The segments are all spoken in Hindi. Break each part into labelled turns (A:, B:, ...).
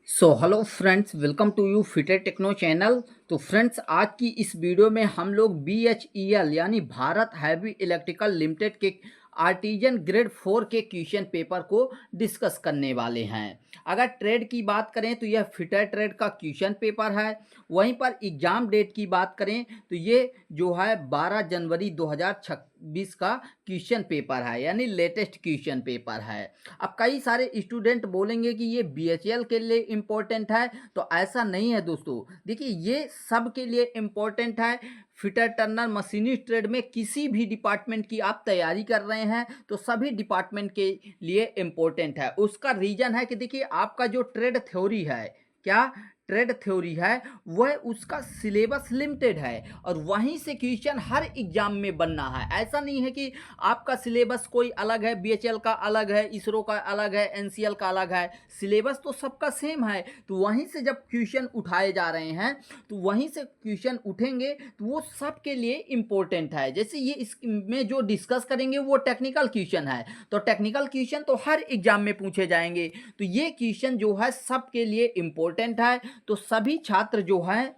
A: Hello friends, welcome to you fitter techno channel. तो फ्रेंड्स, आज की इस वीडियो में हम लोग BHEL यानी भारत हैवी इलेक्ट्रिकल लिमिटेड के आर्टिजन ग्रेड 4 के क्वेश्चन पेपर को डिस्कस करने वाले हैं। अगर ट्रेड की बात करें तो यह फिटर ट्रेड का क्वेश्चन पेपर है। वहीं पर एग्ज़ाम डेट की बात करें तो ये जो है 12 जनवरी 2026 का क्वेश्चन पेपर है, यानी लेटेस्ट क्वेश्चन पेपर है। अब कई सारे स्टूडेंट बोलेंगे कि ये BHEL के लिए इम्पोर्टेंट है, तो ऐसा नहीं है दोस्तों। देखिए, ये सब के लिए इम्पोर्टेंट है। फिटर टर्नर मशीनिस्ट ट्रेड में किसी भी डिपार्टमेंट की आप तैयारी कर रहे हैं तो सभी डिपार्टमेंट के लिए इम्पोर्टेंट है। उसका रीज़न है कि देखिए, आपका जो ट्रेड थ्योरी है, क्या ट्रेड थ्योरी है, वह उसका सिलेबस लिमिटेड है और वहीं से क्वेश्चन हर एग्जाम में बनना है। ऐसा नहीं है कि आपका सिलेबस कोई अलग है, BHEL का अलग है, इसरो का अलग है, NCL का अलग है। सिलेबस तो सबका सेम है। तो वहीं से जब क्वेश्चन उठाए जा रहे हैं तो वहीं से क्वेश्चन उठेंगे तो वो सबके लिए इम्पोर्टेंट है। जैसे ये इसमें जो डिस्कस करेंगे वो टेक्निकल क्वेश्चन है, तो टेक्निकल क्वेश्चन तो हर एग्जाम में पूछे जाएंगे। तो ये क्वेश्चन जो है सबके लिए इम्पोर्टेंट है। तो सभी छात्र जो हैं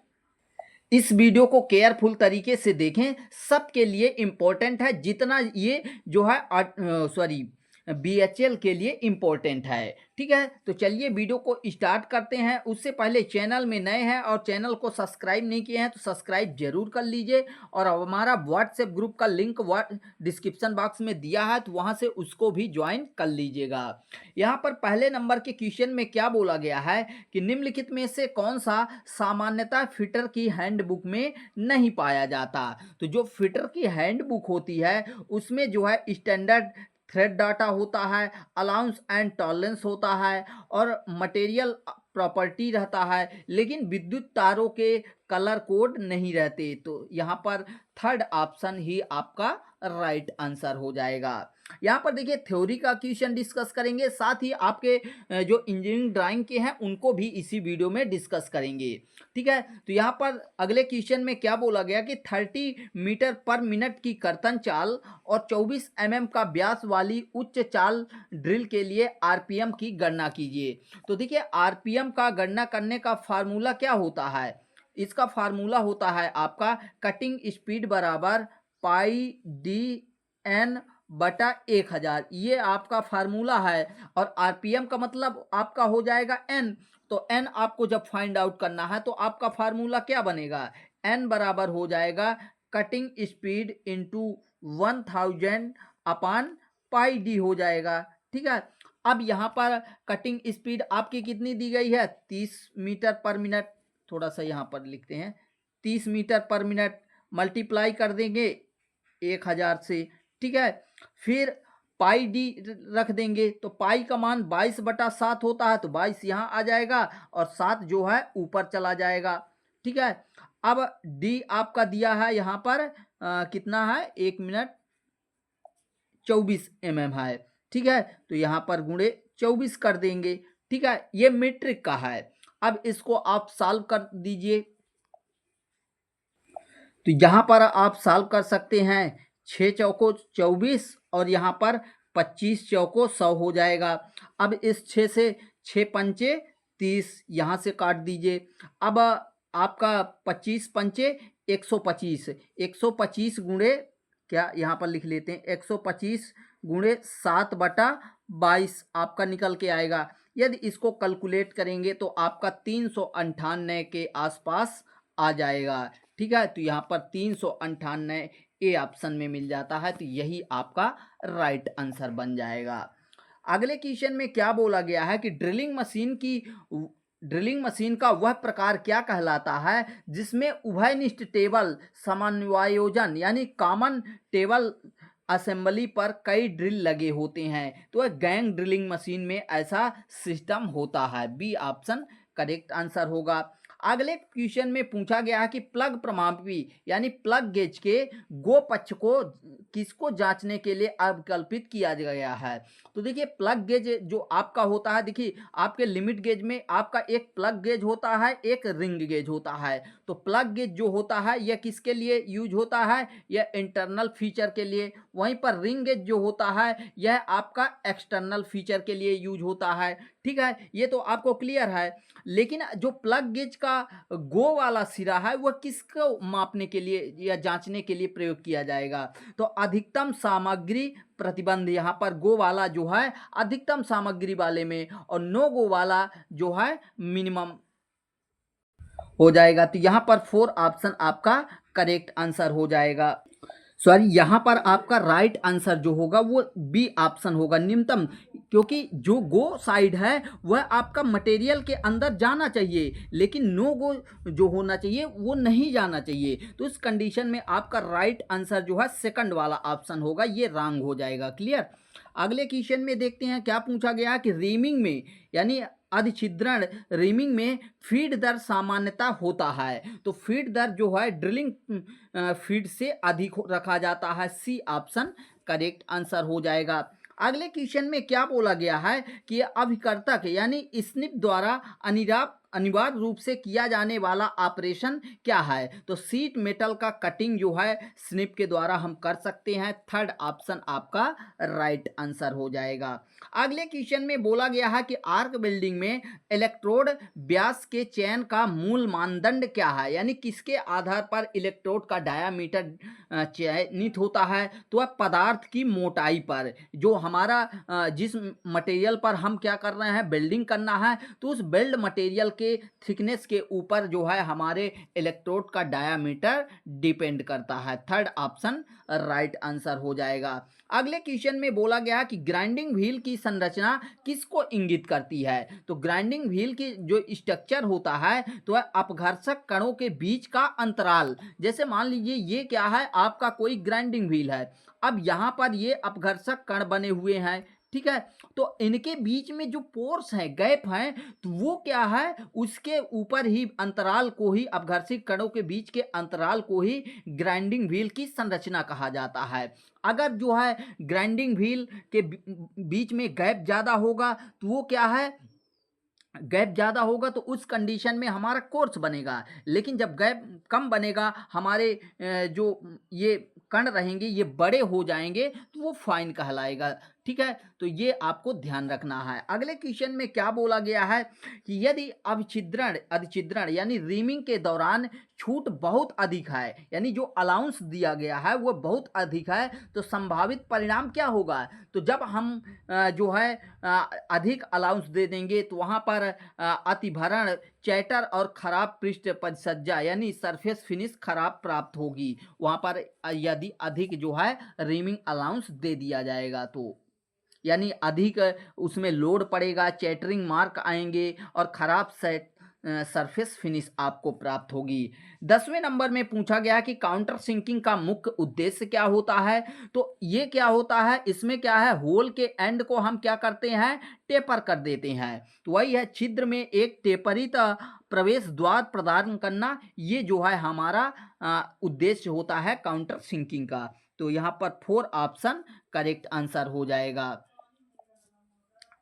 A: इस वीडियो को केयरफुल तरीके से देखें, सबके लिए इम्पोर्टेंट है। जितना ये जो है BHEL के लिए इम्पोर्टेंट है। ठीक है, तो चलिए वीडियो को स्टार्ट करते हैं। उससे पहले चैनल में नए हैं और चैनल को सब्सक्राइब नहीं किए हैं तो सब्सक्राइब जरूर कर लीजिए। और हमारा व्हाट्सएप ग्रुप का लिंक डिस्क्रिप्शन बॉक्स में दिया है, तो वहाँ से उसको भी ज्वाइन कर लीजिएगा। यहाँ पर पहले नंबर के क्वेश्चन में क्या बोला गया है कि निम्नलिखित में से कौन सा सामान्यतः फिटर की हैंडबुक में नहीं पाया जाता। तो जो फिटर की हैंडबुक होती है उसमें जो है स्टैंडर्ड थ्रेड डाटा होता है, अलाउंस एंड टॉलरेंस होता है और मटेरियल प्रॉपर्टी रहता है, लेकिन विद्युत तारों के कलर कोड नहीं रहते। तो यहाँ पर थर्ड ऑप्शन ही आपका राइट आंसर हो जाएगा। यहाँ पर देखिए, थ्योरी का क्वेश्चन डिस्कस करेंगे, साथ ही आपके जो इंजीनियरिंग ड्राइंग के हैं उनको भी इसी वीडियो में डिस्कस करेंगे। ठीक है, तो यहाँ पर अगले क्वेश्चन में क्या बोला गया कि 30 मीटर पर मिनट की कर्तन चाल और 24 mm का व्यास वाली उच्च चाल ड्रिल के लिए RPM की गणना कीजिए। तो देखिए, RPM का गणना करने का फार्मूला क्या होता है। इसका फार्मूला होता है आपका कटिंग स्पीड बराबर π/d/n बटा 1000। ये आपका फार्मूला है और RPM का मतलब आपका हो जाएगा n। तो n आपको जब फाइंड आउट करना है तो आपका फार्मूला क्या बनेगा, n बराबर हो जाएगा कटिंग स्पीड इंटू 1000 अपान πd हो जाएगा। ठीक है, अब यहाँ पर कटिंग स्पीड आपकी कितनी दी गई है, 30 मीटर पर मिनट। थोड़ा सा यहाँ पर लिखते हैं, 30 मीटर पर मिनट मल्टीप्लाई कर देंगे 1000 से। ठीक है, फिर πd रख देंगे तो पाई का मान 22/7 होता है, तो 22 यहाँ आ जाएगा और 7 जो है ऊपर चला जाएगा। ठीक है, अब d आपका दिया है यहाँ पर कितना है, 1 मिनट 24 mm है। ठीक है, तो यहाँ पर गुणे 24 कर देंगे। ठीक है, ये मीट्रिक का है। अब इसको आप सॉल्व कर दीजिए। तो यहाँ पर आप सॉल्व कर सकते हैं, 6 चौको 24 और यहाँ पर 25 चौको 100 हो जाएगा। अब इस 6 से 6 पंचे 30 यहाँ से काट दीजिए। अब आपका 25 पंचे 125, 125 गुणे क्या यहाँ पर लिख लेते हैं, 125 गुणे 7/22 आपका निकल के आएगा। यदि इसको कैलकुलेट करेंगे तो आपका 398 के आसपास आ जाएगा। ठीक है, तो यहाँ पर 398 ए ऑप्शन में मिल जाता है, तो यही आपका राइट आंसर बन जाएगा। अगले क्वेश्चन में क्या बोला गया है कि ड्रिलिंग मशीन का वह प्रकार क्या कहलाता है जिसमें उभयनिष्ठ टेबल समन्वयोजन यानी कॉमन टेबल असेंबली पर कई ड्रिल लगे होते हैं। तो गैंग ड्रिलिंग मशीन में ऐसा सिस्टम होता है। बी ऑप्शन करेक्ट आंसर होगा। अगले क्वेश्चन में पूछा गया है कि प्लग प्रमापी यानी प्लग गेज के गो पक्ष को किसको जांचने के लिए अवकल्पित किया गया है। तो देखिए, प्लग गेज जो आपका होता है, देखिए आपके लिमिट गेज में आपका एक प्लग गेज होता है, एक रिंग गेज होता है। तो प्लग गेज जो होता है यह किसके लिए यूज होता है, यह इंटरनल फीचर के लिए। वहीं पर रिंग गेज जो होता है यह आपका एक्सटर्नल फीचर के लिए यूज होता है। ठीक है, ये तो आपको क्लियर है। लेकिन जो प्लग गेज का गो वाला सिरा है वह किसको मापने के लिए या जांचने के लिए प्रयोग किया जाएगा? तो अधिकतम सामग्री प्रतिबंध, यहाँ पर गो वाला जो है अधिकतम सामग्री वाले में और नो गो वाला जो है मिनिमम हो जाएगा। तो यहाँ पर 4 ऑप्शन आपका करेक्ट आंसर हो जाएगा। सॉरी, यहाँ पर आपका राइट आंसर जो होगा वो बी ऑप्शन होगा, न्यूनतम, क्योंकि जो गो साइड है वह आपका मटेरियल के अंदर जाना चाहिए, लेकिन नो गो जो होना चाहिए वो नहीं जाना चाहिए। तो इस कंडीशन में आपका राइट आंसर जो है सेकंड वाला ऑप्शन होगा, ये रॉन्ग हो जाएगा। क्लियर। अगले क्वेश्चन में देखते हैं क्या पूछा गया कि रीमिंग में यानी अधिछिद्रण रीमिंग में फीड दर सामान्यता होता है। तो फीड दर जो है ड्रिलिंग फीड से अधिक रखा जाता है, सी ऑप्शन करेक्ट आंसर हो जाएगा। अगले क्वेश्चन में क्या बोला गया है कि अभिकर्तक यानी स्निप द्वारा अनिवार्य रूप से किया जाने वाला ऑपरेशन क्या है? तो सीट मेटल का कटिंग जो है स्निप के द्वारा हम कर सकते हैं, थर्ड ऑप्शन आपका राइट आंसर हो जाएगा। अगले क्वेश्चन में बोला गया है कि आर्क वेल्डिंग में इलेक्ट्रोड व्यास के चयन का मूल मानदंड क्या है, यानी किसके आधार पर इलेक्ट्रोड का डायामीटर चयनित होता है? तो वह पदार्थ की मोटाई पर, जो हमारा जिस मटेरियल पर हम क्या कर रहे हैं, वेल्डिंग करना है, तो उस वेल्ड मटेरियल के थिकनेस के ऊपर जो है हमारे इलेक्ट्रोड का डायामीटर डिपेंड करता है, थर्ड ऑप्शन राइट आंसर हो जाएगा। अगले क्वेश्चन में बोला गया कि ग्राइंडिंग व्हील की संरचना किसको इंगित करती है? तो ग्राइंडिंग व्हील की जो स्ट्रक्चर होता है तो वह अपघर्षक कणों के बीच का अंतराल, जैसे मान लीजिए ये क्या है, आपका कोई ग्राइंडिंग व्हील है, अब यहाँ पर ये अपघर्षक कण बने हुए हैं, ठीक है, तो इनके बीच में जो पोर्स हैं, गैप हैं, तो वो क्या है, उसके ऊपर ही अंतराल को ही, अपघर्षित कणों के बीच के अंतराल को ही ग्राइंडिंग व्हील की संरचना कहा जाता है। अगर जो है ग्राइंडिंग व्हील के बीच में गैप ज़्यादा होगा तो वो क्या है, गैप ज़्यादा होगा तो उस कंडीशन में हमारा कोर्स बनेगा, लेकिन जब गैप कम बनेगा, हमारे जो ये कण रहेंगे ये बड़े हो जाएंगे, तो वो फाइन कहलाएगा। ठीक है, तो ये आपको ध्यान रखना है। अगले क्वेश्चन में क्या बोला गया है कि यदि अधिछिद्रण यानी रीमिंग के दौरान छूट बहुत अधिक है, यानी जो अलाउंस दिया गया है वो बहुत अधिक है, तो संभावित परिणाम क्या होगा? तो जब हम जो है अधिक अलाउंस दे देंगे तो वहाँ पर अतिभरण, चैटर और खराब पृष्ठ परिसज्जा यानी सरफेस फिनिश खराब प्राप्त होगी, वहाँ पर यदि अधिक जो है रीमिंग अलाउंस दे दिया जाएगा तो, यानी अधिक उसमें लोड पड़ेगा, चैटरिंग मार्क आएंगे और खराब सरफेस फिनिश आपको प्राप्त होगी। 10वें नंबर में पूछा गया कि काउंटर सिंकिंग का मुख्य उद्देश्य क्या होता है? तो ये क्या होता है, इसमें क्या है, होल के एंड को हम क्या करते हैं, टेपर कर देते हैं, तो वही है छिद्र में एक टेपरित प्रवेश द्वार प्रदान करना, ये जो है हमारा उद्देश्य होता है काउंटर सिंकिंग का। तो यहाँ पर 4 ऑप्शन करेक्ट आंसर हो जाएगा।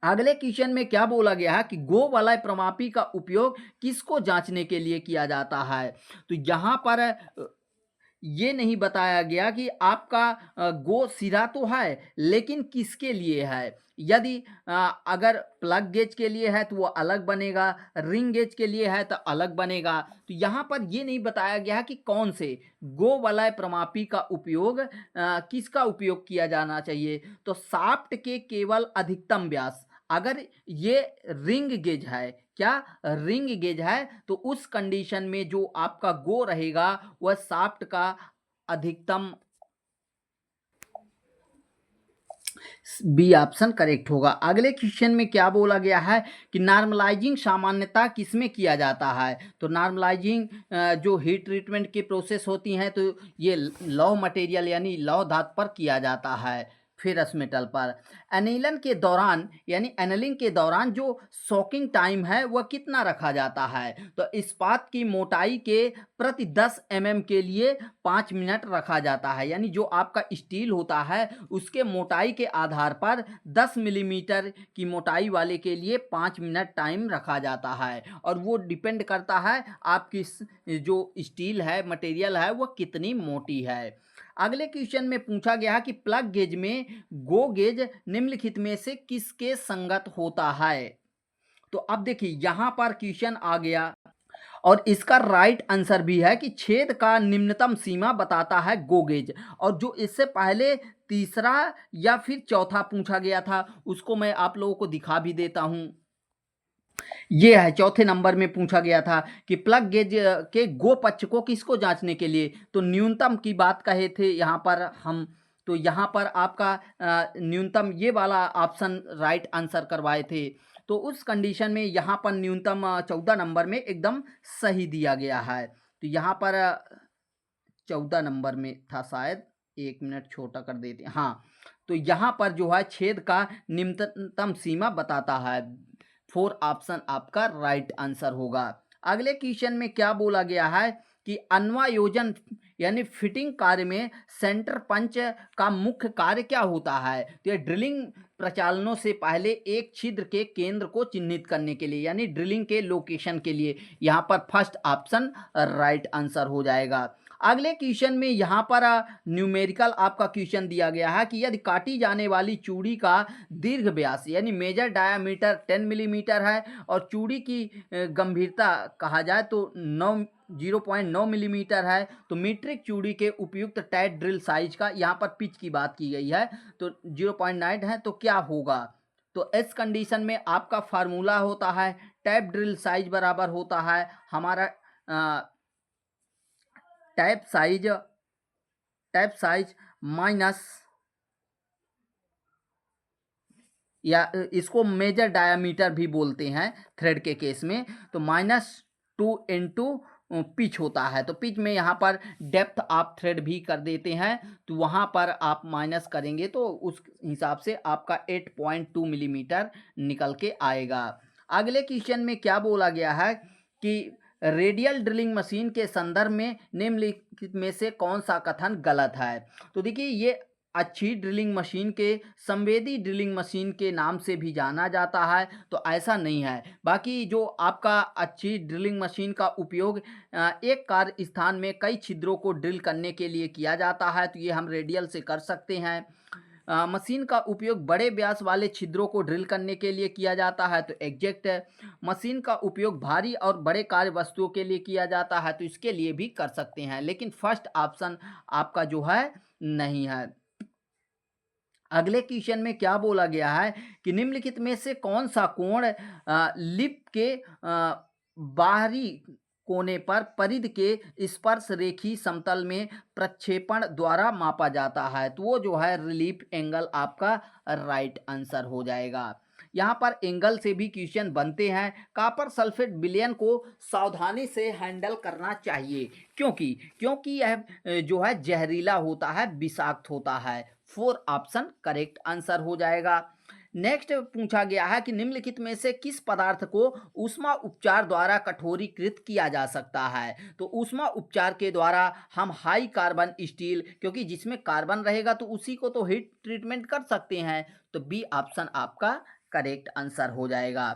A: अगले क्वेश्चन में क्या बोला गया है कि गो वलय प्रमापी का उपयोग किसको जांचने के लिए किया जाता है? तो यहाँ पर ये नहीं बताया गया कि आपका गो सिरा तो है, लेकिन किसके लिए है। यदि अगर प्लग गेज के लिए है तो वो अलग बनेगा, रिंग गेज के लिए है तो अलग बनेगा। तो यहाँ पर ये नहीं बताया गया कि कौन से गो वलय प्रमापी का उपयोग किसका उपयोग किया जाना चाहिए। तो शाफ्ट के केवल अधिकतम व्यास, अगर ये रिंग गेज है, क्या रिंग गेज है, तो उस कंडीशन में जो आपका गो रहेगा वह शाफ्ट का अधिकतम, बी ऑप्शन करेक्ट होगा। अगले क्वेश्चन में क्या बोला गया है कि नॉर्मलाइजिंग सामान्यता किसमें किया जाता है? तो नॉर्मलाइजिंग जो हीट ट्रीटमेंट की प्रोसेस होती हैं तो ये लौह मटेरियल यानी लौह धातु पर किया जाता है, फेरस मेटल पर। एनिलन के दौरान यानी एनलिंग के दौरान जो सॉकिंग टाइम है वह कितना रखा जाता है? तो इस्पात की मोटाई के प्रति 10 mm के लिए 5 मिनट रखा जाता है, यानी जो आपका स्टील होता है उसके मोटाई के आधार पर 10 मिलीमीटर की मोटाई वाले के लिए 5 मिनट टाइम रखा जाता है, और वो डिपेंड करता है आपकी जो स्टील है, मटेरियल है, वह कितनी मोटी है। अगले क्वेश्चन में पूछा गया कि प्लग गेज में गो गेज निम्नलिखित में से किसके संगत होता है? तो अब देखिए यहाँ पर क्वेश्चन आ गया और इसका राइट आंसर भी है कि छेद का निम्नतम सीमा बताता है गो गेज। और जो इससे पहले तीसरा या फिर चौथा पूछा गया था उसको मैं आप लोगों को दिखा भी देता हूं। ये है चौथे नंबर में पूछा गया था कि प्लग गेज के गो पक्ष को किसको जांचने के लिए, तो न्यूनतम की बात कहे थे यहाँ पर हम। तो यहाँ पर आपका न्यूनतम ये वाला ऑप्शन राइट आंसर करवाए थे। तो उस कंडीशन में यहाँ पर न्यूनतम 14 नंबर में एकदम सही दिया गया है। तो यहाँ पर 14 नंबर में था शायद, 1 मिनट छोटा कर देते हैं, हाँ। तो यहाँ पर जो है छेद का निम्नतम सीमा बताता है। 4 ऑप्शन आपका राइट आंसर होगा। अगले क्वेश्चन में क्या बोला गया है कि अन्वायोजन यानी फिटिंग कार्य में सेंटर पंच का मुख्य कार्य क्या होता है। तो ये ड्रिलिंग प्रचालनों से पहले एक छिद्र के केंद्र को चिन्हित करने के लिए यानी ड्रिलिंग के लोकेशन के लिए, यहाँ पर फर्स्ट ऑप्शन राइट आंसर हो जाएगा। अगले क्वेश्चन में यहाँ पर न्यूमेरिकल आपका क्वेश्चन दिया गया है कि यदि काटी जाने वाली चूड़ी का दीर्घ व्यास यानी मेजर डायामीटर 10 मिलीमीटर है और चूड़ी की गंभीरता कहा जाए तो 0.9 मिलीमीटर है, तो मीट्रिक चूड़ी के उपयुक्त टाइट ड्रिल साइज का, यहाँ पर पिच की बात की गई है तो 0.9 है, तो क्या होगा। तो इस कंडीशन में आपका फार्मूला होता है टैप ड्रिल साइज बराबर होता है हमारा टैप साइज माइनस, या इसको मेजर डायामीटर भी बोलते हैं थ्रेड के केस में, तो -2 इंटू पिच होता है। तो पिच में यहाँ पर डेप्थ आप थ्रेड भी कर देते हैं, तो वहाँ पर आप माइनस करेंगे तो उस हिसाब से आपका 8.2 मिलीमीटर निकल के आएगा। अगले क्वेश्चन में क्या बोला गया है कि रेडियल ड्रिलिंग मशीन के संदर्भ में निम्नलिखित में से कौन सा कथन गलत है। तो देखिए ये अच्छी ड्रिलिंग मशीन के संवेदी ड्रिलिंग मशीन के नाम से भी जाना जाता है, तो ऐसा नहीं है। बाकी जो आपका अच्छी ड्रिलिंग मशीन का उपयोग एक कार्य स्थान में कई छिद्रों को ड्रिल करने के लिए किया जाता है, तो ये हम रेडियल से कर सकते हैं। मशीन का उपयोग बड़े व्यास वाले छिद्रों को ड्रिल करने के लिए किया जाता है, तो एग्जैक्ट है। मशीन का उपयोग भारी और बड़े कार्य वस्तुओं के लिए किया जाता है, तो इसके लिए भी कर सकते हैं, लेकिन फर्स्ट ऑप्शन आपका जो है नहीं है। अगले क्वेश्चन में क्या बोला गया है कि निम्नलिखित में से कौन सा कोण लिप के बाहरी कोने पर परिध के स्पर्श रेखी समतल में प्रक्षेपण द्वारा मापा जाता है, तो वो जो है रिलीफ एंगल आपका राइट आंसर हो जाएगा। यहाँ पर एंगल से भी क्वेश्चन बनते हैं। कॉपर सल्फेट विलयन को सावधानी से हैंडल करना चाहिए, क्योंकि यह जो है जहरीला होता है, विषाक्त होता है। 4 ऑप्शन करेक्ट आंसर हो जाएगा। नेक्स्ट पूछा गया है कि निम्नलिखित में से किस पदार्थ को ऊष्मा उपचार द्वारा कठोरीकृत किया जा सकता है। तो ऊष्मा उपचार के द्वारा हम हाई कार्बन स्टील, क्योंकि जिसमें कार्बन रहेगा तो उसी को तो हीट ट्रीटमेंट कर सकते हैं, तो बी ऑप्शन आपका करेक्ट आंसर हो जाएगा।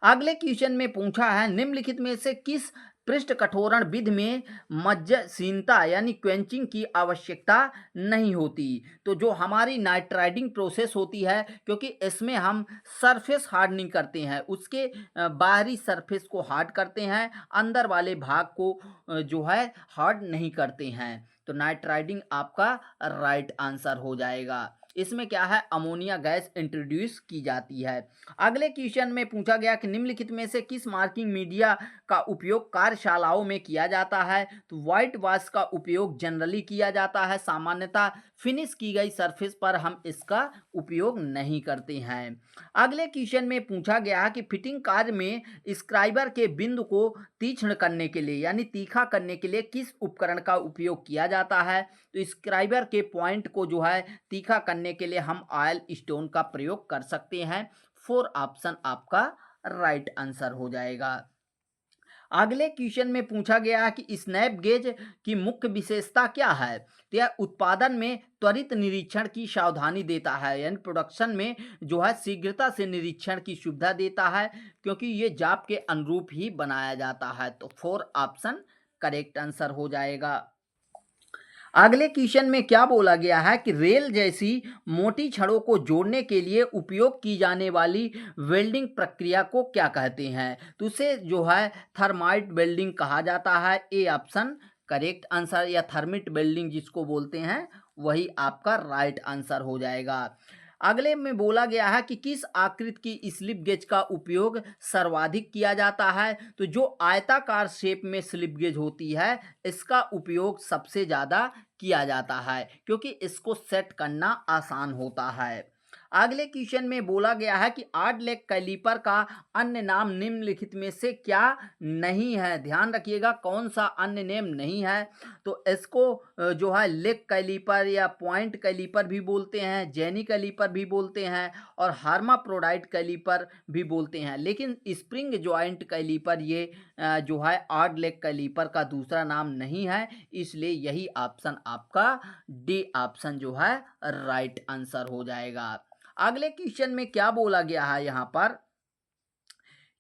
A: अगले क्वेश्चन में पूछा है निम्नलिखित में से किस पृष्ठ कठोरण विधि में मज्जसीनता यानी क्वेंचिंग की आवश्यकता नहीं होती। तो जो हमारी नाइट्राइडिंग प्रोसेस होती है, क्योंकि इसमें हम सरफेस हार्डनिंग करते हैं, उसके बाहरी सरफेस को हार्ड करते हैं, अंदर वाले भाग को जो है हार्ड नहीं करते हैं, तो नाइट्राइडिंग आपका राइट आंसर हो जाएगा। इसमें क्या है, अमोनिया गैस इंट्रोड्यूस की जाती है। अगले क्वेश्चन में पूछा गया कि निम्नलिखित में से किस मार्किंग मीडिया का उपयोग कार्यशालाओं में किया जाता है। तो व्हाइट वॉश का उपयोग जनरली किया जाता है, सामान्यतः फिनिश की गई सरफेस पर हम इसका उपयोग नहीं करते हैं। अगले क्वेश्चन में पूछा गया कि फिटिंग कार्य में स्क्राइबर के बिंदु को तीक्ष्ण करने के लिए यानी तीखा करने के लिए किस उपकरण का उपयोग किया जाता है। तो स्क्राइबर के पॉइंट को जो है तीखा करने के लिए हम ऑयल स्टोन का प्रयोग कर सकते हैं। 4 ऑप्शन आपका राइट आंसर हो जाएगा। अगले क्वेश्चन में पूछा गया है कि स्नैप गेज की मुख्य विशेषता क्या है। तो यह उत्पादन में त्वरित निरीक्षण की सावधानी देता है, यानी प्रोडक्शन में जो है शीघ्रता से निरीक्षण की सुविधा देता है, क्योंकि ये जाप के अनुरूप ही बनाया जाता है, तो 4 ऑप्शन करेक्ट आंसर हो जाएगा। अगले क्वेश्चन में क्या बोला गया है कि रेल जैसी मोटी छड़ों को जोड़ने के लिए उपयोग की जाने वाली वेल्डिंग प्रक्रिया को क्या कहते हैं? तो उसे जो है थर्माइट वेल्डिंग कहा जाता है। ए ऑप्शन करेक्ट आंसर, या थर्मिट वेल्डिंग जिसको बोलते हैं वही आपका राइट आंसर हो जाएगा। अगले में बोला गया है कि किस आकृति की स्लिप गेज का उपयोग सर्वाधिक किया जाता है? तो जो आयताकार शेप में स्लिप गेज होती है इसका उपयोग सबसे ज़्यादा किया जाता है, क्योंकि इसको सेट करना आसान होता है। अगले क्वेश्चन में बोला गया है कि आर्ट लेग कैलीपर का अन्य नाम निम्नलिखित में से क्या नहीं है? ध्यान रखिएगा कौन सा अन्य नेम नहीं है। तो इसको जो है लेग कैलीपर या पॉइंट कैलीपर भी बोलते हैं, जेनी कैलीपर भी बोलते हैं और हर्माफ्रोडाइट कैलीपर भी बोलते हैं, लेकिन स्प्रिंग जॉइंट कैलीपर ये जो है आर्ट लेग कैलीपर का दूसरा नाम नहीं है, इसलिए यही ऑप्शन आपका डी ऑप्शन जो है राइट आंसर हो जाएगा। अगले क्वेश्चन में क्या बोला गया है यहाँ पर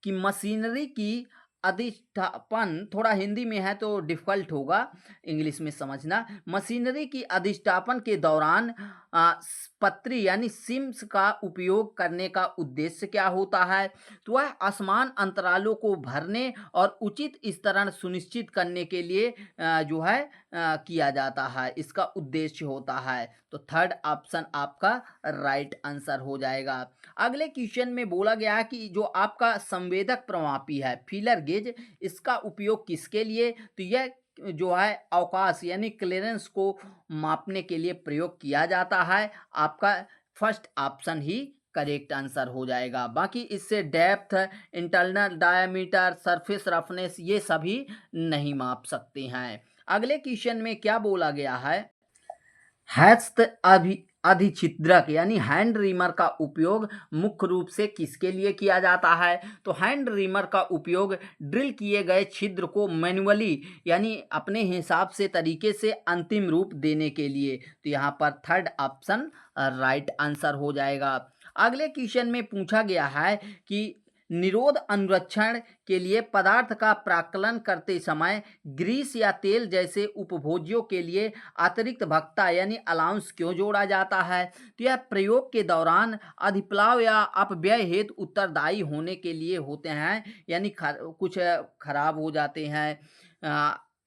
A: कि मशीनरी की अधिष्ठापन, थोड़ा हिंदी में है तो डिफ़िकल्ट होगा इंग्लिश में समझना। मशीनरी की अधिष्ठापन के दौरान पत्री यानी सिम्स का उपयोग करने का उद्देश्य क्या होता है? तो वह असमान अंतरालों को भरने और उचित स्तरण सुनिश्चित करने के लिए जो है किया जाता है, इसका उद्देश्य होता है। तो थर्ड ऑप्शन आपका राइट आंसर हो जाएगा। अगले क्वेश्चन में बोला गया है कि जो आपका संवेदक प्रमापी है फीलर गेज, इसका उपयोग किसके लिए? तो यह जो है अवकाश यानी क्लियरेंस को मापने के लिए प्रयोग किया जाता है। आपका फर्स्ट ऑप्शन ही करेक्ट आंसर हो जाएगा। बाकी इससे depth, internal diameter, surface roughness ये सभी नहीं माप सकते हैं। अगले क्वेश्चन में क्या बोला गया है? हस्त अधिछिद्रक यानी हैंड रीमर का उपयोग मुख्य रूप से किसके लिए किया जाता है? तो हैंड रीमर का उपयोग ड्रिल किए गए छिद्र को मैन्युअली यानी अपने हिसाब से तरीके से अंतिम रूप देने के लिए। तो यहाँ पर थर्ड ऑप्शन राइट आंसर हो जाएगा। अगले क्वेश्चन में पूछा गया है कि निरोध अनुरक्षण के लिए पदार्थ का प्राक्कलन करते समय ग्रीस या तेल जैसे उपभोज्यों के लिए अतिरिक्त भत्ता यानी अलाउंस क्यों जोड़ा जाता है? तो यह प्रयोग के दौरान अधिप्लाव या अपव्यय हेतु उत्तरदायी होने के लिए होते हैं, यानी कुछ खराब हो जाते हैं,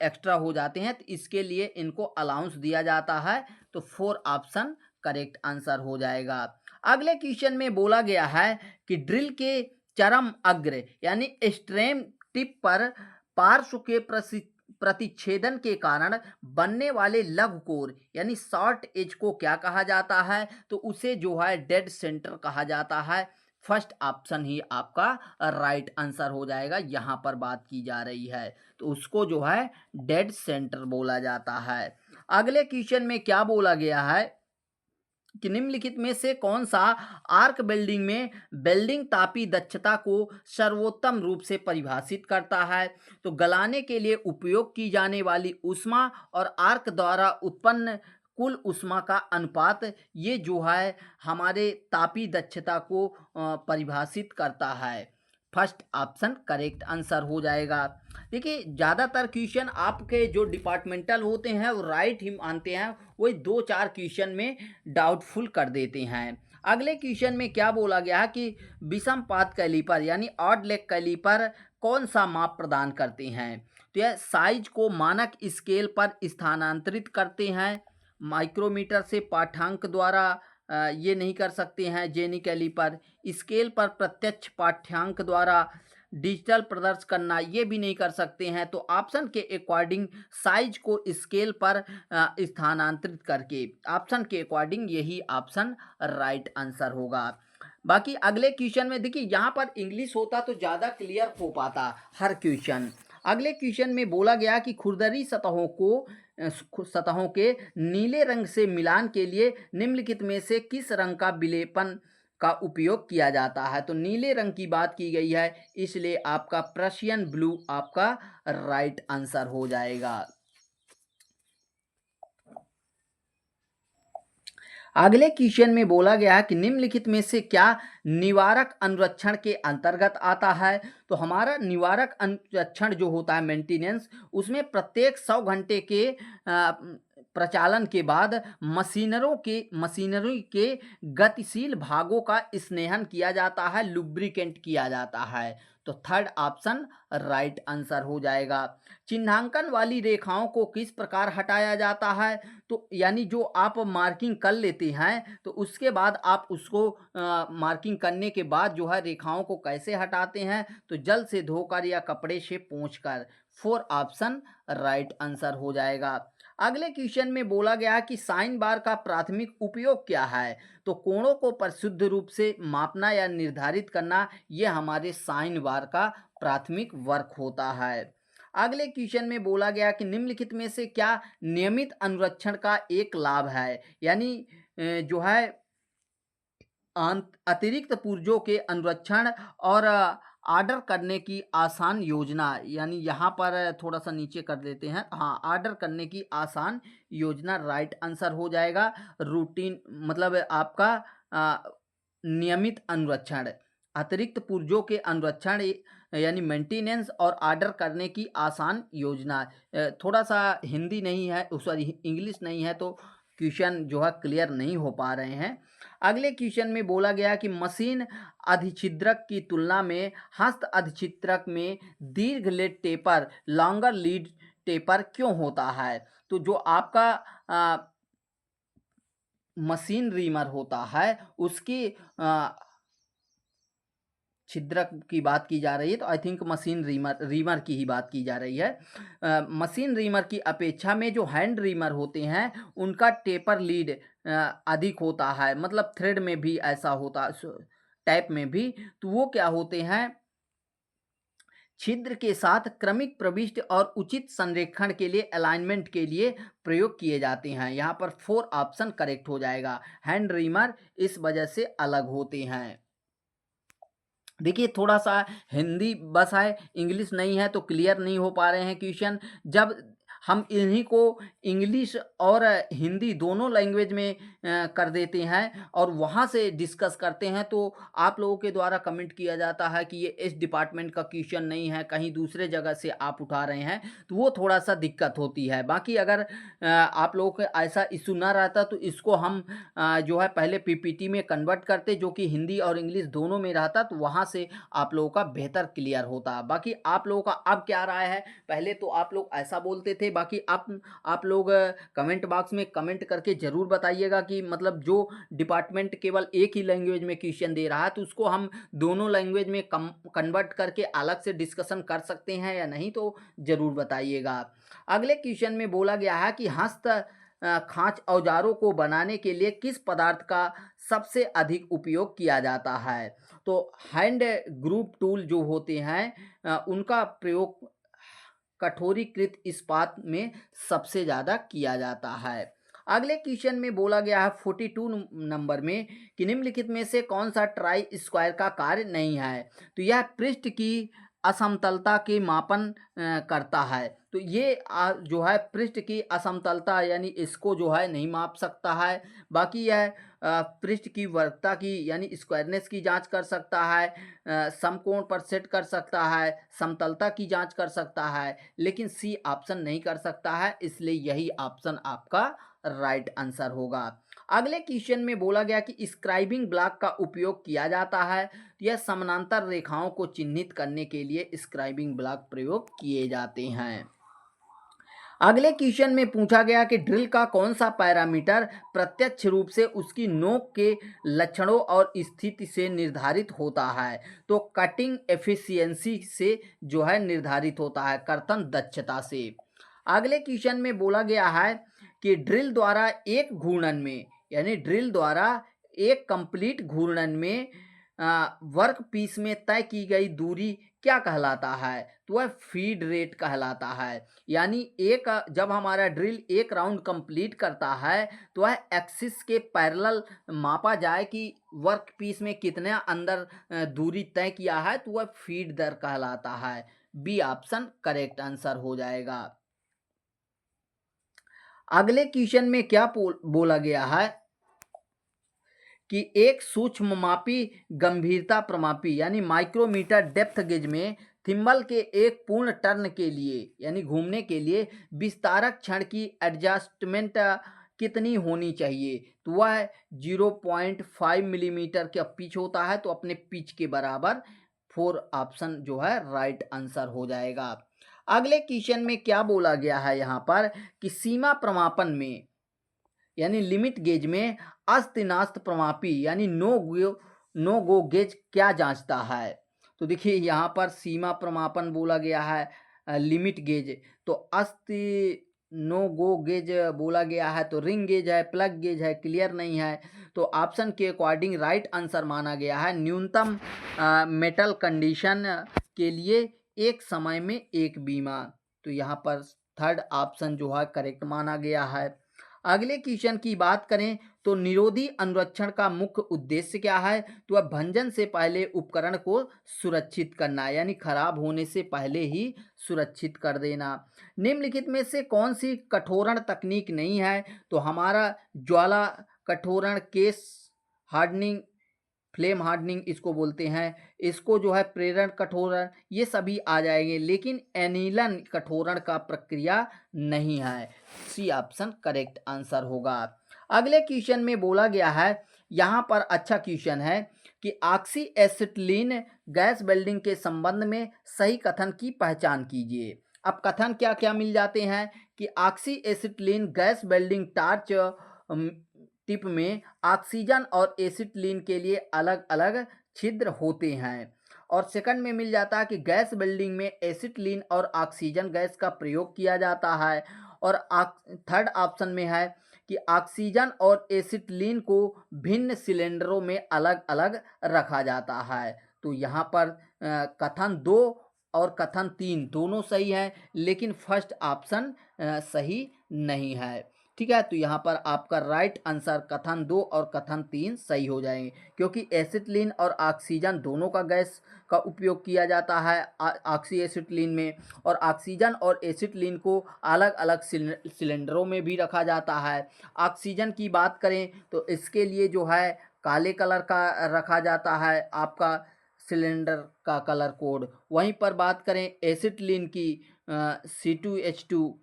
A: एक्स्ट्रा हो जाते हैं, तो इसके लिए इनको अलाउंस दिया जाता है। तो फोर ऑप्शन करेक्ट आंसर हो जाएगा। अगले क्वेश्चन में बोला गया है कि ड्रिल के चरम अग्र यानी एक्सट्रेम टिप पर पार्श्व के प्रतिच्छेदन के कारण बनने वाले लघु कोर यानी शॉर्ट एज को क्या कहा जाता है? तो उसे जो है डेड सेंटर कहा जाता है। फर्स्ट ऑप्शन ही आपका राइट आंसर हो जाएगा। यहाँ पर बात की जा रही है तो उसको जो है डेड सेंटर बोला जाता है। अगले क्वेश्चन में क्या बोला गया है कि निम्नलिखित में से कौन सा आर्क वेल्डिंग में वेल्डिंग तापी दक्षता को सर्वोत्तम रूप से परिभाषित करता है? तो गलाने के लिए उपयोग की जाने वाली ऊष्मा और आर्क द्वारा उत्पन्न कुल ऊष्मा का अनुपात, ये जो है हमारे तापी दक्षता को परिभाषित करता है। फर्स्ट ऑप्शन करेक्ट आंसर हो जाएगा। देखिए ज़्यादातर क्वेश्चन आपके जो डिपार्टमेंटल होते हैं वो राइट ही मानते हैं, वही 2-4 क्वेश्चन में डाउटफुल कर देते हैं। अगले क्वेश्चन में क्या बोला गया है कि विषम पात कैलीपर यानी ऑड लेग कैलीपर कौन सा माप प्रदान करते हैं? तो यह साइज को मानक स्केल पर स्थानांतरित करते हैं, माइक्रोमीटर से पाठ्यांक द्वारा ये नहीं कर सकते हैं। जेनी कैलीपर स्केल पर प्रत्यक्ष पाठ्यांक द्वारा डिजिटल प्रदर्शन करना ये भी नहीं कर सकते हैं। तो ऑप्शन के अकॉर्डिंग साइज को स्केल पर स्थानांतरित करके ऑप्शन के अकॉर्डिंग यही ऑप्शन राइट आंसर होगा। बाकी अगले क्वेश्चन में देखिए यहाँ पर इंग्लिश होता तो ज़्यादा क्लियर हो पाता हर क्वेश्चन। अगले क्वेश्चन में बोला गया कि खुरदरी सतहों के नीले रंग से मिलान के लिए निम्नलिखित में से किस रंग का विलेपन का उपयोग किया जाता है? तो नीले रंग की बात की गई है, इसलिए आपका प्रशियन ब्लू आपका राइट आंसर हो जाएगा। अगले क्वेश्चन में बोला गया है कि निम्नलिखित में से क्या निवारक अनुरक्षण के अंतर्गत आता है? तो हमारा निवारक अनुरक्षण जो होता है मेंटेनेंस, उसमें प्रत्येक 100 घंटे के प्रचालन के बाद मशीनरी के गतिशील भागों का स्नेहन किया जाता है, लुब्रिकेंट किया जाता है। तो थर्ड ऑप्शन राइट आंसर हो जाएगा। चिन्हांकन वाली रेखाओं को किस प्रकार हटाया जाता है? तो यानी जो आप मार्किंग कर लेते हैं तो उसके बाद आप उसको मार्किंग करने के बाद जो है रेखाओं को कैसे हटाते हैं? तो जल से धोकर या कपड़े से पोंछकर। फोर ऑप्शन राइट आंसर हो जाएगा। अगले क्वेश्चन में बोला गया कि साइन बार का प्राथमिक उपयोग क्या है? तो कोणों को परिशुद्ध रूप से मापना या निर्धारित करना, यह हमारे साइन बार का प्राथमिक वर्क होता है। अगले क्वेश्चन में बोला गया कि निम्नलिखित में से क्या नियमित अनुरक्षण का एक लाभ है? यानी जो है अतिरिक्त पुर्जों के अनुरक्षण और ऑर्डर करने की आसान योजना, यानी यहाँ पर थोड़ा सा नीचे कर देते हैं, हाँ, ऑर्डर करने की आसान योजना राइट आंसर हो जाएगा। रूटीन मतलब आपका नियमित अनुरक्षण, अतिरिक्त पुर्जों के अनुरक्षण यानी मेंटेनेंस और ऑर्डर करने की आसान योजना। थोड़ा सा हिंदी नहीं है, सॉरी इंग्लिश नहीं है, तो क्वेश्चन जो है क्लियर नहीं हो पा रहे हैं। अगले क्वेश्चन में बोला गया कि मशीन अधिछिद्रक की तुलना में हस्त अधिछिद्रक में दीर्घ lead taper, longer lead taper क्यों होता है? तो जो आपका मशीन रीमर होता है उसकी छिद्रक की बात की जा रही है, तो आई थिंक मशीन रीमर की ही बात की जा रही है। मशीन रीमर की अपेक्षा में जो हैंड रीमर होते हैं उनका टेपर लीड अधिक होता है, मतलब थ्रेड में भी ऐसा होता है, टाइप में भी। तो वो क्या होते हैं? छिद्र के साथ क्रमिक प्रविष्टि और उचित संरेखण के लिए, अलाइनमेंट के लिए प्रयोग किए जाते हैं। यहाँ पर फोर ऑप्शन करेक्ट हो जाएगा। हैंड रीमर इस वजह से अलग होते हैं। देखिए थोड़ा सा हिंदी बस है, इंग्लिश नहीं है, तो क्लियर नहीं हो पा रहे हैं क्वेश्चन। जब हम इन्हीं को इंग्लिश और हिंदी दोनों लैंग्वेज में कर देते हैं और वहाँ से डिस्कस करते हैं, तो आप लोगों के द्वारा कमेंट किया जाता है कि ये इस डिपार्टमेंट का क्वेश्चन नहीं है, कहीं दूसरे जगह से आप उठा रहे हैं, तो वो थोड़ा सा दिक्कत होती है। बाकी अगर आप लोगों को ऐसा इशू ना रहता तो इसको हम जो है पहले पीपीटी में कन्वर्ट करते, जो कि हिंदी और इंग्लिश दोनों में रहता, तो वहाँ से आप लोगों का बेहतर क्लियर होता। बाकी आप लोगों का अब क्या राय है? पहले तो आप लोग ऐसा बोलते थे, बाकी आप लोग कमेंट बॉक्स में कमेंट करके ज़रूर बताइएगा कि मतलब जो डिपार्टमेंट केवल एक ही लैंग्वेज में क्वेश्चन दे रहा है तो उसको हम दोनों लैंग्वेज में कन्वर्ट करके अलग से डिस्कशन कर सकते हैं या नहीं, तो ज़रूर बताइएगा। अगले क्वेश्चन में बोला गया है कि हस्त खांच औजारों को बनाने के लिए किस पदार्थ का सबसे अधिक उपयोग किया जाता है? तो हैंड ग्रुप टूल जो होते हैं उनका प्रयोग कठोरीकृत इस्पात में सबसे ज़्यादा किया जाता है। अगले क्वेश्चन में बोला गया है 42 नंबर में कि निम्नलिखित में से कौन सा ट्राई स्क्वायर का कार्य नहीं है? तो यह पृष्ठ की असमतलता के मापन करता है। तो ये जो है पृष्ठ की असमतलता यानी इसको जो है नहीं माप सकता है। बाकी यह पृष्ठ की वर्गता की यानी स्क्वायरनेस की जांच कर सकता है, समकोण पर सेट कर सकता है, समतलता की जांच कर सकता है, लेकिन सी ऑप्शन नहीं कर सकता है, इसलिए यही ऑप्शन आपका राइट आंसर होगा। अगले क्वेश्चन में बोला गया कि स्क्राइबिंग ब्लॉक का उपयोग किया जाता है। यह समानांतर रेखाओं को चिन्हित करने के लिए स्क्राइबिंग ब्लॉक प्रयोग किए जाते हैं। अगले क्वेश्चन में पूछा गया कि ड्रिल का कौन सा पैरामीटर प्रत्यक्ष रूप से उसकी नोक के लक्षणों और स्थिति से निर्धारित होता है? तो कटिंग एफिशिएंसी से जो है निर्धारित होता है, कर्तन दक्षता से। अगले क्वेश्चन में बोला गया है कि ड्रिल द्वारा एक घूर्णन में, यानी ड्रिल द्वारा एक कंप्लीट घूर्णन में वर्क पीस में तय की गई दूरी क्या कहलाता है? तो वह फीड रेट कहलाता है। यानी एक जब हमारा ड्रिल एक राउंड कंप्लीट करता है तो वह एक्सिस के पैरेलल मापा जाए कि वर्क पीस में कितने अंदर दूरी तय किया है, तो वह फीड दर कहलाता है। बी ऑप्शन करेक्ट आंसर हो जाएगा। अगले क्वेश्चन में क्या बोला गया है कि एक सूक्ष्ममापी गंभीरता प्रमापी यानी माइक्रोमीटर डेप्थ गेज में थिम्बल के एक पूर्ण टर्न के लिए यानी घूमने के लिए विस्तारक क्षण की एडजस्टमेंट कितनी होनी चाहिए? तो वह 0.5 मिलीमीटर का पिच होता है, तो अपने पिच के बराबर 4 ऑप्शन जो है राइट आंसर हो जाएगा। अगले क्वेश्चन में क्या बोला गया है यहाँ पर कि सीमा प्रमापन में यानी लिमिट गेज में अस्तिनास्त प्रमापी यानी नो गो गेज क्या जांचता है? तो देखिए यहाँ पर सीमा प्रमापन बोला गया है, लिमिट गेज, तो अस्ति नो गो गेज बोला गया है, तो रिंग गेज है, प्लग गेज है, क्लियर नहीं है। तो ऑप्शन के अकॉर्डिंग राइट आंसर माना गया है न्यूनतम मेटल कंडीशन के लिए एक समय में एक बीमा। तो यहाँ पर थर्ड ऑप्शन जो है करेक्ट माना गया है। अगले क्वेश्चन की बात करें तो निरोधी अनुरक्षण का मुख्य उद्देश्य क्या है? तो वह भंजन से पहले उपकरण को सुरक्षित करना यानी खराब होने से पहले ही सुरक्षित कर देना। निम्नलिखित में से कौन सी कठोरण तकनीक नहीं है? तो हमारा ज्वाला कठोरण, केस हार्डनिंग, फ्लेम हार्डनिंग इसको बोलते हैं, इसको जो है प्रेरण कठोरण, ये सभी आ जाएंगे, लेकिन एनिलन कठोरण का प्रक्रिया नहीं है। सी ऑप्शन करेक्ट आंसर होगा। अगले क्वेश्चन में बोला गया है, यहाँ पर अच्छा क्वेश्चन है कि ऑक्सी एसिटिलीन गैस वेल्डिंग के संबंध में सही कथन की पहचान कीजिए। अब कथन क्या क्या मिल जाते हैं कि oxy acetylene gas welding torch tip में ऑक्सीजन और एसिटिलीन के लिए अलग अलग छिद्र होते हैं। और सेकंड में मिल जाता है कि गैस वेल्डिंग में एसिटिलीन और ऑक्सीजन गैस का प्रयोग किया जाता है। और थर्ड ऑप्शन में है कि ऑक्सीजन और एसिटिलीन को भिन्न सिलेंडरों में अलग अलग रखा जाता है। तो यहाँ पर कथन 2 और कथन 3 दोनों सही है, लेकिन फर्स्ट ऑप्शन सही नहीं है। ठीक है, तो यहाँ पर आपका राइट आंसर कथन 2 और कथन 3 सही हो जाएंगे, क्योंकि एसिटिलीन और ऑक्सीजन दोनों का गैस का उपयोग किया जाता है ऑक्सी एसिटिलीन में, और ऑक्सीजन और एसिटिलीन को अलग अलग सिलेंडरों में भी रखा जाता है। ऑक्सीजन की बात करें तो इसके लिए जो है काले कलर का रखा जाता है आपका सिलेंडर का कलर कोड। वहीं पर बात करें एसिटिलीन की C2H2,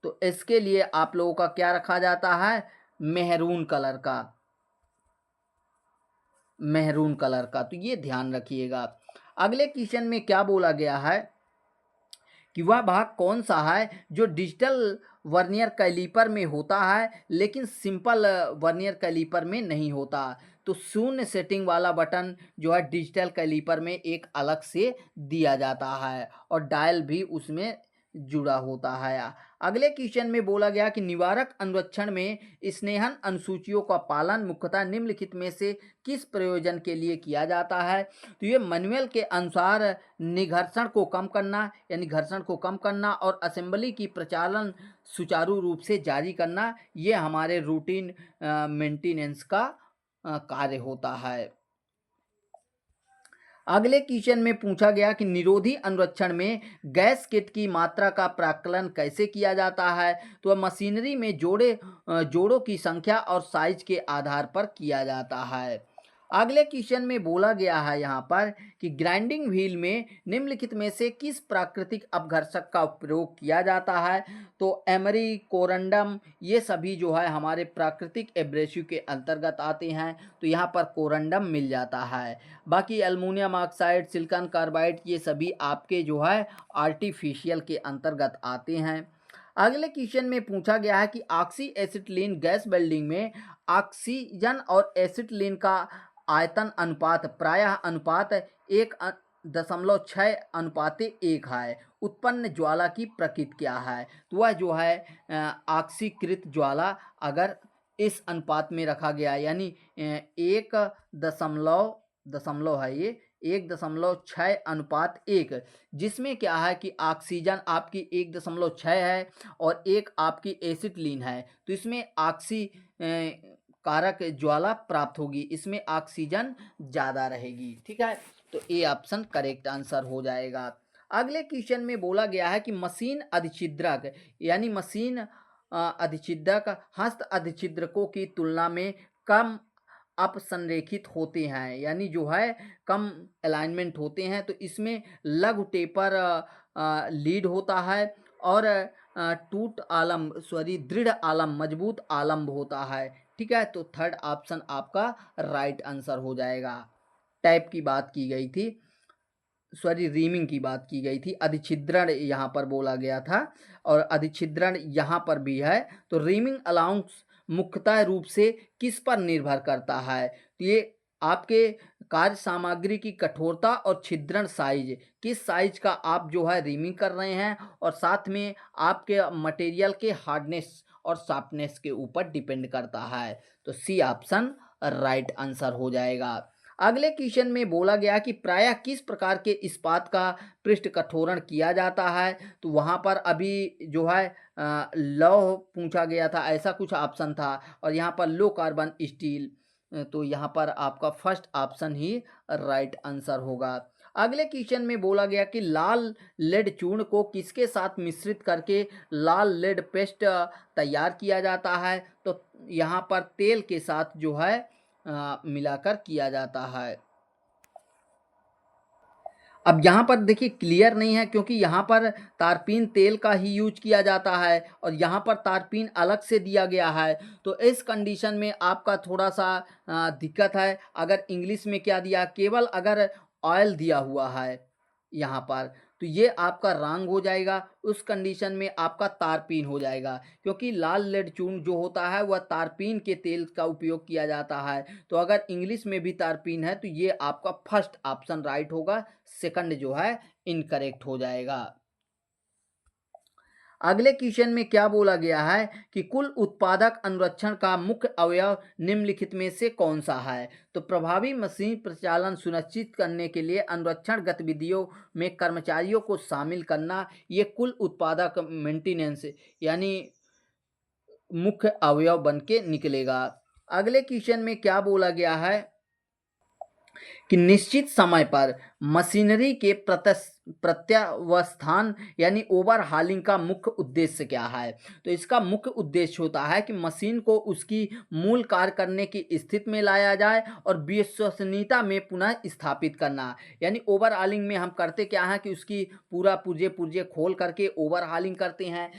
A: तो इसके लिए आप लोगों का क्या रखा जाता है? मेहरून कलर का, मेहरून कलर का। तो ये ध्यान रखिएगा। अगले क्वेश्चन में क्या बोला गया है कि वह भाग कौन सा है जो डिजिटल वर्नियर कैलीपर में होता है लेकिन सिंपल वर्नियर कैलीपर में नहीं होता? तो शून्य सेटिंग वाला बटन जो है डिजिटल कैलीपर में एक अलग से दिया जाता है और डायल भी उसमें जुड़ा होता है। अगले क्वेश्चन में बोला गया कि निवारक अनुरक्षण में स्नेहन अनुसूचियों का पालन मुख्यतः निम्नलिखित में से किस प्रयोजन के लिए किया जाता है? तो ये मैनुअल के अनुसार निघर्षण को कम करना यानी घर्षण को कम करना और असेंबली की प्रचालन सुचारू रूप से जारी करना, ये हमारे रूटीन मेंटेनेंस का कार्य होता है। अगले क्वेश्चन में पूछा गया कि निरोधी अनुरक्षण में गैस किट की मात्रा का प्राकलन कैसे किया जाता है? तो मशीनरी में जोड़ों की संख्या और साइज के आधार पर किया जाता है। अगले क्वेश्चन में बोला गया है यहाँ पर कि ग्राइंडिंग व्हील में निम्नलिखित में से किस प्राकृतिक अपघर्षक का प्रयोग किया जाता है? तो एमरी, कोरंडम, ये सभी जो है हमारे प्राकृतिक एब्रेसिव के अंतर्गत आते हैं, तो यहाँ पर कोरंडम मिल जाता है। बाकी एल्युमिनियम ऑक्साइड, सिलिकॉन कार्बाइड, ये सभी आपके जो है आर्टिफिशियल के अंतर्गत आते हैं। अगले क्वेश्चन में पूछा गया है कि ऑक्सी एसिटिलीन गैस वेल्डिंग में ऑक्सीजन और एसिटिलीन का आयतन अनुपात प्रायः अनुपात 1.6:1 है। उत्पन्न ज्वाला की प्रकृति क्या है? तो वह जो है ऑक्सीकृत ज्वाला अगर इस अनुपात में रखा गया यानी 1 दशमलव है ये 1.6:1, जिसमें क्या है कि ऑक्सीजन आपकी 1.6 है और एक आपकी एसिटिलीन है, तो इसमें ऑक्सी कारक ज्वाला प्राप्त होगी, इसमें ऑक्सीजन ज़्यादा रहेगी। ठीक है, तो ए ऑप्शन करेक्ट आंसर हो जाएगा। अगले क्वेश्चन में बोला गया है कि मशीन अधिछिद्रक यानी मशीन अधिछिद्रक हस्त अधिछिद्रकों की तुलना में कम अपसंरेखित होते हैं, यानी जो है कम अलाइनमेंट होते हैं। तो इसमें लघु टेपर लीड होता है और टूट आलम्ब सॉरी दृढ़ आलम्ब मजबूत आलम्ब होता है। ठीक है, तो थर्ड ऑप्शन आपका राइट आंसर हो जाएगा। टाइप की बात की गई थी, सॉरी रीमिंग की बात की गई थी, अधिछिद्रण यहाँ पर बोला गया था और अधिछिद्रण यहाँ पर भी है। तो रीमिंग अलाउंस मुख्यतः रूप से किस पर निर्भर करता है? तो ये आपके कार्य सामग्री की कठोरता और छिद्रण साइज, किस साइज का आप जो है रीमिंग कर रहे हैं, और साथ में आपके मटेरियल के हार्डनेस और सॉफ्टनेस के ऊपर डिपेंड करता है। तो सी ऑप्शन राइट आंसर हो जाएगा। अगले क्वेश्चन में बोला गया कि प्रायः किस प्रकार के इस्पात का पृष्ठ कठोरण किया जाता है? तो वहाँ पर अभी जो है लौह पूछा गया था, ऐसा कुछ ऑप्शन था, और यहाँ पर लो कार्बन स्टील। तो यहाँ पर आपका फर्स्ट ऑप्शन ही राइट आंसर होगा। अगले क्वेश्चन में बोला गया कि लाल लेड चूर्ण को किसके साथ मिश्रित करके लाल लेड पेस्ट तैयार किया जाता है? तो यहाँ पर तेल के साथ जो है मिलाकर किया जाता है। अब यहाँ पर देखिए क्लियर नहीं है, क्योंकि यहाँ पर तारपीन तेल का ही यूज किया जाता है और यहाँ पर तारपीन अलग से दिया गया है। तो इस कंडीशन में आपका थोड़ा सा दिक्कत है। अगर इंग्लिश में क्या दिया, केवल अगर ऑयल दिया हुआ है यहाँ पर, तो ये आपका रॉन्ग हो जाएगा। उस कंडीशन में आपका तारपीन हो जाएगा, क्योंकि लाल लेड चूर्ण जो होता है वह तारपीन के तेल का उपयोग किया जाता है। तो अगर इंग्लिश में भी तारपीन है तो ये आपका फर्स्ट ऑप्शन राइट होगा, सेकंड जो है इनकरेक्ट हो जाएगा। अगले क्वेश्चन में क्या बोला गया है कि कुल उत्पादक अनुरक्षण का मुख्य अवयव निम्नलिखित में से कौन सा है? तो प्रभावी मशीन प्रचालन सुनिश्चित करने के लिए अनुरक्षण गतिविधियों में कर्मचारियों को शामिल करना, ये कुल उत्पादक मेंटेनेंस यानी मुख्य अवयव बन के निकलेगा। अगले क्वेश्चन में क्या बोला गया है कि निश्चित समय पर मशीनरी के प्रत्यावस्थान यानी ओवरहालिंग का मुख्य उद्देश्य क्या है? तो इसका मुख्य उद्देश्य होता है कि मशीन को उसकी मूल कार्य करने की स्थिति में लाया जाए और विश्वसनीयता में पुनः स्थापित करना। यानी ओवरहालिंग में हम करते क्या है कि उसकी पूरा पुर्जे पुर्जे खोल करके ओवरहालिंग करते हैं,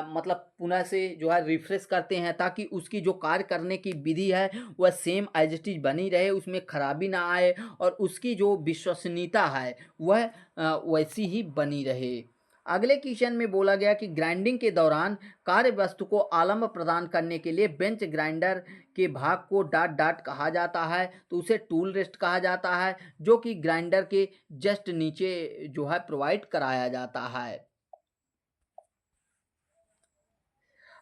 A: मतलब पुनः से जो है रिफ्रेश करते हैं, ताकि उसकी जो कार्य करने की विधि है वह सेम एज इट इज बनी रहे, उसमें खराबी ना आए और उसकी जो विश्वसनीयता है वह वैसी ही बनी रहे। अगले क्वेश्चन में बोला गया कि ग्राइंडिंग के दौरान कार्य वस्तु को आलम्ब प्रदान करने के लिए बेंच ग्राइंडर के भाग को डॉट डॉट कहा जाता है, तो उसे टूल रेस्ट कहा जाता है, जो कि ग्राइंडर के जस्ट नीचे जो है प्रोवाइड कराया जाता है।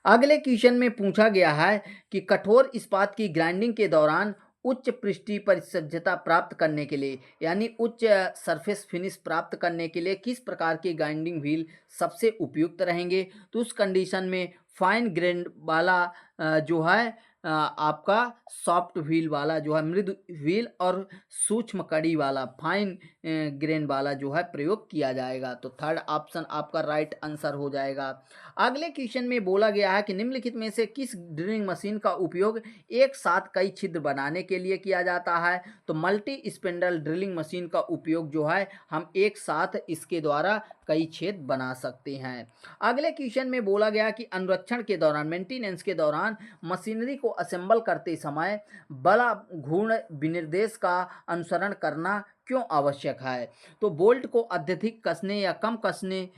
A: अगले क्वेश्चन में पूछा गया है कि कठोर इस्पात की ग्राइंडिंग के दौरान उच्च पृष्ठीय परिशुद्धता प्राप्त करने के लिए यानी उच्च सरफेस फिनिश प्राप्त करने के लिए किस प्रकार के ग्राइंडिंग व्हील सबसे उपयुक्त रहेंगे? तो उस कंडीशन में फाइन ग्रेन वाला जो है आपका सॉफ्ट व्हील वाला जो है मृदु व्हील और सूक्ष्म कड़ी वाला फाइन ग्रेन वाला जो है प्रयोग किया जाएगा। तो थर्ड ऑप्शन आपका राइट आंसर हो जाएगा। अगले क्वेश्चन में बोला गया है कि निम्नलिखित में से किस ड्रिलिंग मशीन का उपयोग एक साथ कई छिद्र बनाने के लिए किया जाता है? तो मल्टी स्पिंडल ड्रिलिंग मशीन का उपयोग जो है हम एक साथ इसके द्वारा कई छेद बना सकते हैं। अगले क्वेश्चन में बोला गया कि अनुरक्षण के दौरान मेंटेनेंस के दौरान मशीनरी को असेंबल करते समय बल घूर्ण विनिर्देश का अनुसरण करना क्यों आवश्यक है? तो बोल्ट को अत्यधिक कसने या कम कसने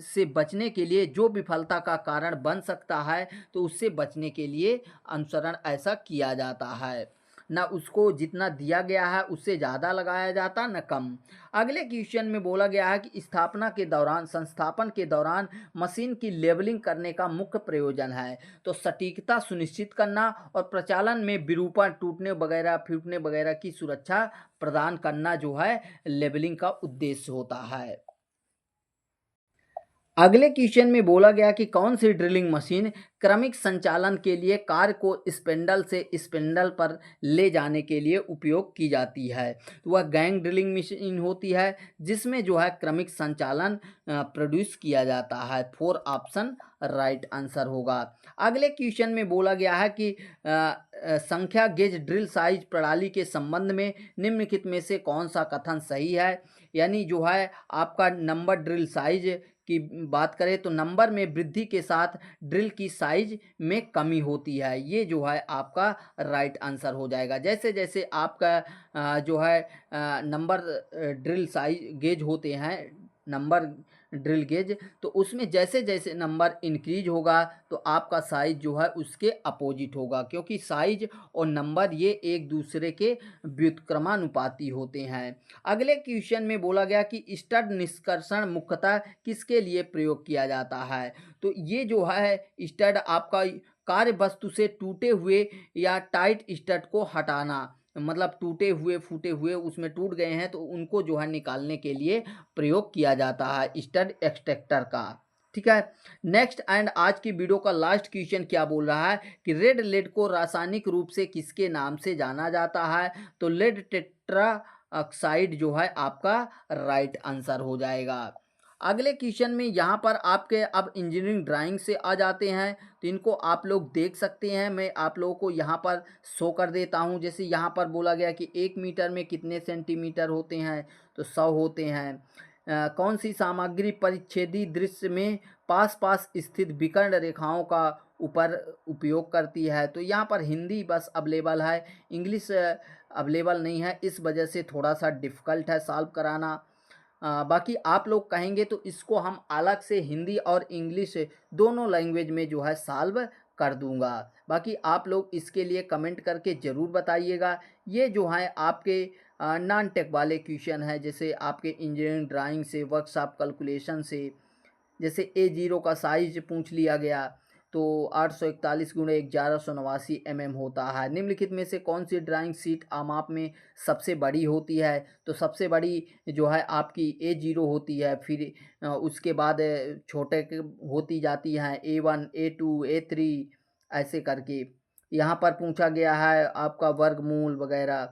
A: से बचने के लिए जो विफलता का कारण बन सकता है, तो उससे बचने के लिए अनुसरण ऐसा किया जाता है। ना उसको जितना दिया गया है उससे ज़्यादा लगाया जाता न कम। अगले क्वेश्चन में बोला गया है कि स्थापना के दौरान संस्थापन के दौरान मशीन की लेवलिंग करने का मुख्य प्रयोजन है। तो सटीकता सुनिश्चित करना और प्रचालन में विरूपण टूटने वगैरह फूटने वगैरह की सुरक्षा प्रदान करना जो है लेवलिंग का उद्देश्य होता है। अगले क्वेश्चन में बोला गया कि कौन सी ड्रिलिंग मशीन क्रमिक संचालन के लिए कार को स्पिंडल से स्पिंडल पर ले जाने के लिए उपयोग की जाती है। तो वह गैंग ड्रिलिंग मशीन होती है जिसमें जो है क्रमिक संचालन प्रोड्यूस किया जाता है। 4 ऑप्शन राइट आंसर होगा। अगले क्वेश्चन में बोला गया है कि संख्या गेज ड्रिल साइज प्रणाली के संबंध में निम्नलिखित में से कौन सा कथन सही है। यानी जो है आपका नंबर ड्रिल साइज की बात करें तो नंबर में वृद्धि के साथ ड्रिल की साइज में कमी होती है। ये जो है आपका राइट आंसर हो जाएगा। जैसे जैसे आपका जो है नंबर ड्रिल साइज गेज होते हैं, नंबर ड्रिल गेज, तो उसमें जैसे जैसे नंबर इंक्रीज होगा तो आपका साइज जो है उसके अपोजिट होगा, क्योंकि साइज और नंबर ये एक दूसरे के व्युत्क्रमानुपाती होते हैं। अगले क्वेश्चन में बोला गया कि स्टड निष्कर्षण मुख्यतः किसके लिए प्रयोग किया जाता है। तो ये जो है स्टड आपका कार्य वस्तु से टूटे हुए या टाइट स्टड को हटाना, मतलब टूटे हुए फूटे हुए उसमें टूट गए हैं तो उनको जो है निकालने के लिए प्रयोग किया जाता है स्टड एक्सट्रैक्टर का। ठीक है। नेक्स्ट एंड आज की वीडियो का लास्ट क्वेश्चन क्या बोल रहा है कि रेड लेड को रासायनिक रूप से किसके नाम से जाना जाता है। तो लेड टेट्रा ऑक्साइड जो है आपका राइट आंसर हो जाएगा। अगले क्वेश्चन में यहाँ पर आपके अब इंजीनियरिंग ड्राइंग से आ जाते हैं, तो इनको आप लोग देख सकते हैं। मैं आप लोगों को यहाँ पर शो कर देता हूँ। जैसे यहाँ पर बोला गया कि 1 मीटर में कितने सेंटीमीटर होते हैं, तो 100 होते हैं। कौन सी सामग्री परिच्छेदी दृश्य में पास पास स्थित विकर्ण रेखाओं का ऊपर उपयोग करती है। तो यहाँ पर हिंदी बस अवेलेबल है, इंग्लिश अवेलेबल नहीं है, इस वजह से थोड़ा सा डिफ़िकल्ट है सॉल्व कराना। बाकी आप लोग कहेंगे तो इसको हम अलग से हिंदी और इंग्लिश दोनों लैंग्वेज में जो है सॉल्व कर दूंगा। बाकी आप लोग इसके लिए कमेंट करके ज़रूर बताइएगा। ये जो है आपके नॉन टेक वाले क्वेश्चन है, जैसे आपके इंजीनियरिंग ड्राइंग से, वर्कशॉप कैलकुलेशन से। जैसे A0 का साइज पूछ लिया गया तो 841 गुणे 1189 mm होता है। निम्नलिखित में से कौन सी ड्राइंग शीट आमाप में सबसे बड़ी होती है। तो सबसे बड़ी जो है आपकी A0 होती है, फिर उसके बाद छोटे होती जाती हैं A1, A2, A3 ऐसे करके। यहाँ पर पूछा गया है आपका वर्गमूल वगैरह।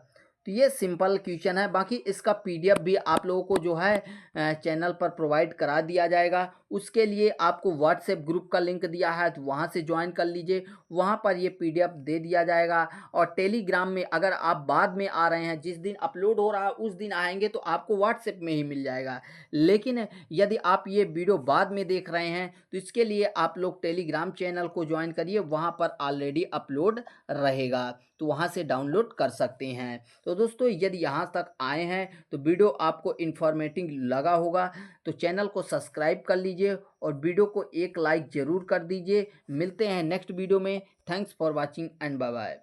A: तो ये सिंपल क्वेश्चन है। बाकी इसका PDF भी आप लोगों को जो है चैनल पर प्रोवाइड करा दिया जाएगा। उसके लिए आपको व्हाट्सएप ग्रुप का लिंक दिया है, तो वहाँ से ज्वाइन कर लीजिए, वहाँ पर ये PDF दे दिया जाएगा। और टेलीग्राम में अगर आप बाद में आ रहे हैं, जिस दिन अपलोड हो रहा है उस दिन आएंगे तो आपको व्हाट्सएप में ही मिल जाएगा। लेकिन यदि आप ये वीडियो बाद में देख रहे हैं तो इसके लिए आप लोग टेलीग्राम चैनल को ज्वाइन करिए, वहाँ पर ऑलरेडी अपलोड रहेगा, तो वहाँ से डाउनलोड कर सकते हैं। तो दोस्तों यदि यहाँ तक आए हैं तो वीडियो आपको इन्फॉर्मेटिव लगा होगा तो चैनल को सब्सक्राइब कर लीजिए और वीडियो को एक लाइक ज़रूर कर दीजिए। मिलते हैं नेक्स्ट वीडियो में। Thanks for watching and bye bye.